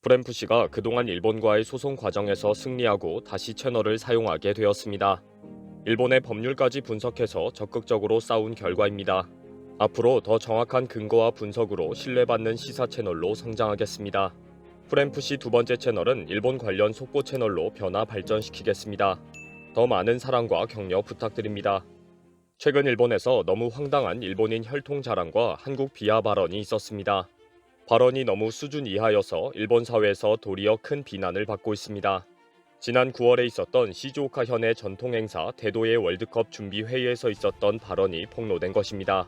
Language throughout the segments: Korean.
프램프시가 그동안 일본과의 소송 과정에서 승리하고 다시 채널을 사용하게 되었습니다. 일본의 법률까지 분석해서 적극적으로 싸운 결과입니다. 앞으로 더 정확한 근거와 분석으로 신뢰받는 시사 채널로 성장하겠습니다. 프램프시 두 번째 채널은 일본 관련 속보 채널로 변화 발전시키겠습니다. 더 많은 사랑과 격려 부탁드립니다. 최근 일본에서 너무 황당한 일본인 혈통 자랑과 한국 비하 발언이 있었습니다. 발언이 너무 수준 이하여서 일본 사회에서 도리어 큰 비난을 받고 있습니다. 지난 9월에 있었던 시즈오카 현의 전통 행사 대도의 월드컵 준비 회의에서 있었던 발언이 폭로된 것입니다.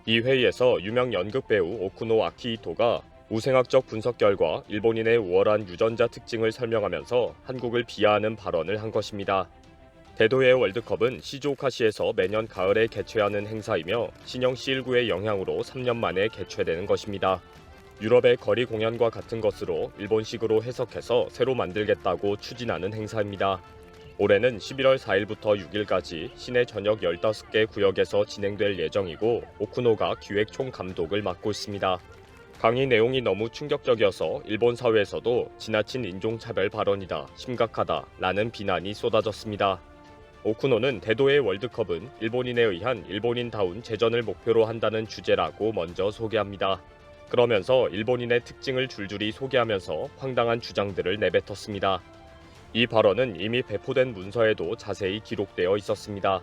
이 회의에서 유명 연극 배우 오쿠노 아키히토가 우생학적 분석 결과 일본인의 우월한 유전자 특징을 설명하면서 한국을 비하하는 발언을 한 것입니다. 대도의 월드컵은 시즈오카시에서 매년 가을에 개최하는 행사이며 신형 C19의 영향으로 3년 만에 개최되는 것입니다. 유럽의 거리 공연과 같은 것으로 일본식으로 해석해서 새로 만들겠다고 추진하는 행사입니다. 올해는 11월 4일부터 6일까지 시내 전역 15개 구역에서 진행될 예정이고 오쿠노가 기획 총감독을 맡고 있습니다. 강의 내용이 너무 충격적이어서 일본 사회에서도 지나친 인종차별 발언이다, 심각하다 라는 비난이 쏟아졌습니다. 오쿠노는 대도의 월드컵은 일본인에 의한 일본인다운 재전을 목표로 한다는 주제라고 먼저 소개합니다. 그러면서 일본인의 특징을 줄줄이 소개하면서 황당한 주장들을 내뱉었습니다. 이 발언은 이미 배포된 문서에도 자세히 기록되어 있었습니다.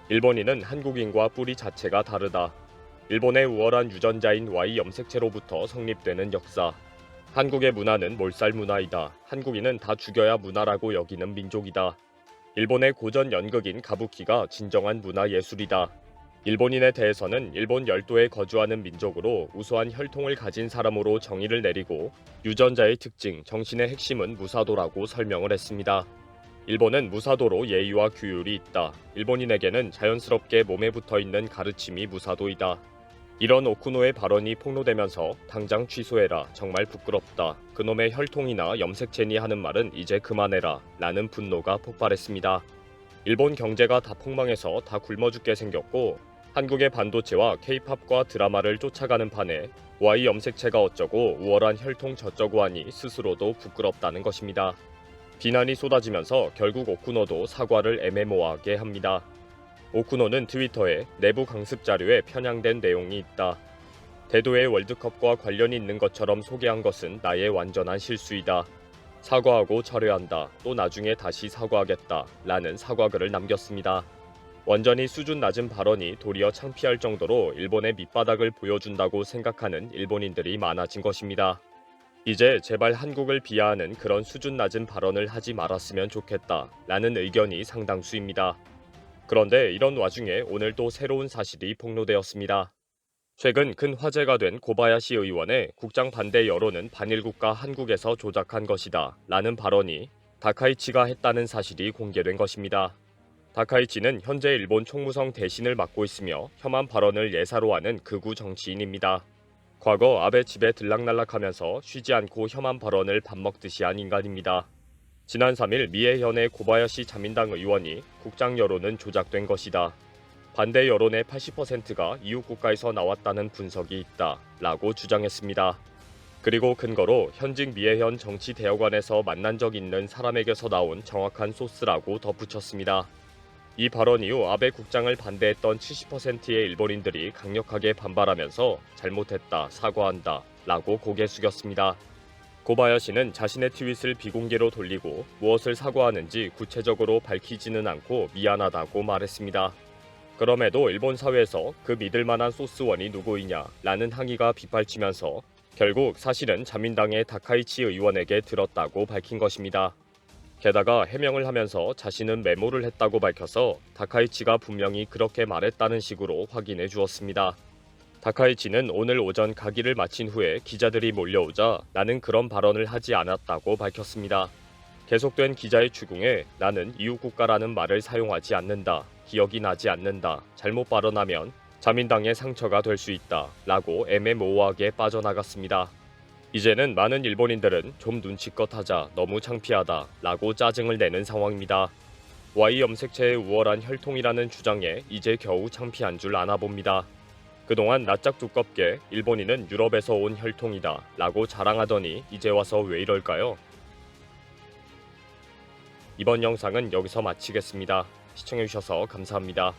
일본인은 한국인과 뿌리 자체가 다르다. 일본의 우월한 유전자인 Y 염색체로부터 성립되는 역사. 한국의 문화는 몰살 문화이다. 한국인은 다 죽여야 문화라고 여기는 민족이다. 일본의 고전 연극인 가부키가 진정한 문화 예술이다. 일본인에 대해서는 일본 열도에 거주하는 민족으로 우수한 혈통을 가진 사람으로 정의를 내리고 유전자의 특징, 정신의 핵심은 무사도라고 설명을 했습니다. 일본은 무사도로 예의와 규율이 있다. 일본인에게는 자연스럽게 몸에 붙어있는 가르침이 무사도이다. 이런 오쿠노의 발언이 폭로되면서 당장 취소해라. 정말 부끄럽다. 그놈의 혈통이나 염색체니 하는 말은 이제 그만해라. 라는 분노가 폭발했습니다. 일본 경제가 다 폭망해서 다 굶어 죽게 생겼고 한국의 반도체와 K-팝과 드라마를 쫓아가는 판에 Y 염색체가 어쩌고 우월한 혈통 저쩌고 하니 스스로도 부끄럽다는 것입니다. 비난이 쏟아지면서 결국 오쿠노도 사과를 애매모호하게 합니다. 오쿠노는 트위터에 내부 강습 자료에 편향된 내용이 있다. 대도의 월드컵과 관련이 있는 것처럼 소개한 것은 나의 완전한 실수이다. 사과하고 철회한다. 또 나중에 다시 사과하겠다. 라는 사과글을 남겼습니다. 완전히 수준 낮은 발언이 도리어 창피할 정도로 일본의 밑바닥을 보여준다고 생각하는 일본인들이 많아진 것입니다. 이제 제발 한국을 비하하는 그런 수준 낮은 발언을 하지 말았으면 좋겠다. 라는 의견이 상당수입니다. 그런데 이런 와중에 오늘 또 새로운 사실이 폭로되었습니다. 최근 큰 화제가 된 고바야시 의원의 국장 반대 여론은 반일국가 한국에서 조작한 것이다. 라는 발언이 다카이치가 했다는 사실이 공개된 것입니다. 다카이치는 현재 일본 총무성 대신을 맡고 있으며 혐한 발언을 예사로 하는 극우 정치인입니다. 과거 아베 집에 들락날락하면서 쉬지 않고 혐한 발언을 밥 먹듯이 한 인간입니다. 지난 3일 미에현의 고바야시 자민당 의원이 국장 여론은 조작된 것이다. 반대 여론의 80%가 이웃 국가에서 나왔다는 분석이 있다. 라고 주장했습니다. 그리고 근거로 현직 미에현 정치대여관에서 만난 적 있는 사람에게서 나온 정확한 소스라고 덧붙였습니다. 이 발언 이후 아베 국장을 반대했던 70%의 일본인들이 강력하게 반발하면서 잘못했다, 사과한다 라고 고개 숙였습니다. 고바야시는 자신의 트윗을 비공개로 돌리고 무엇을 사과하는지 구체적으로 밝히지는 않고 미안하다고 말했습니다. 그럼에도 일본 사회에서 그 믿을만한 소스원이 누구이냐 라는 항의가 빗발치면서 결국 사실은 자민당의 다카이치 의원에게 들었다고 밝힌 것입니다. 게다가 해명을 하면서 자신은 메모를 했다고 밝혀서 다카이치가 분명히 그렇게 말했다는 식으로 확인해 주었습니다. 다카이치는 오늘 오전 가기를 마친 후에 기자들이 몰려오자 나는 그런 발언을 하지 않았다고 밝혔습니다. 계속된 기자의 추궁에 나는 이웃국가라는 말을 사용하지 않는다. 기억이 나지 않는다. 잘못 발언하면 자민당의 상처가 될 수 있다. 라고 애매모호하게 빠져나갔습니다. 이제는 많은 일본인들은 좀 눈치껏 하자, 너무 창피하다 라고 짜증을 내는 상황입니다. Y 염색체의 우월한 혈통이라는 주장에 이제 겨우 창피한 줄 아나 봅니다. 그동안 낯짝 두껍게 일본인은 유럽에서 온 혈통이다 라고 자랑하더니 이제 와서 왜 이럴까요? 이번 영상은 여기서 마치겠습니다. 시청해주셔서 감사합니다.